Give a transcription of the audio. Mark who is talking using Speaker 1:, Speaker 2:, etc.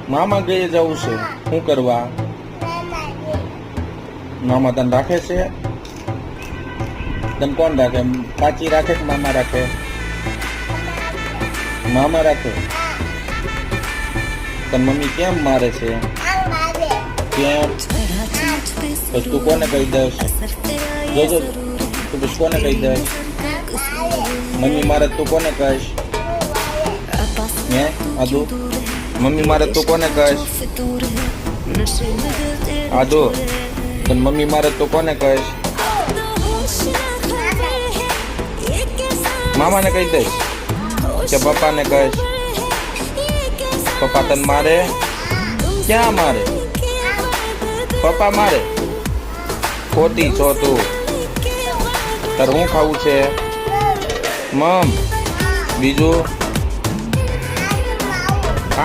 Speaker 1: મામા ઘરે જવું છે, શું કરવા? મામા તને રાખે છે? તને કોણ રાખે? કાચી રાખે કે મામા રાખે? મામા રાખે. તને મમ્મી કેમ મારે છે? કેમ? તો તું કોને કહી દઈશ? જોજો તું પછી કોને કહી દઈશ? મમ્મી મારે તું કોને કહીશ? હે આદુ, મમ્મી મારે તું કોને કહીશ? આદુ, તને મમ્મી મારે તું કોને કહીશ? મામાને કહી દઈશ કે પપ્પાને કહીશ? પપ્પા તને મારે? ક્યાં મારે? પપ્પા મારે? ખોટી છો તું. તારે શું ખાવું છે? મમ બીજું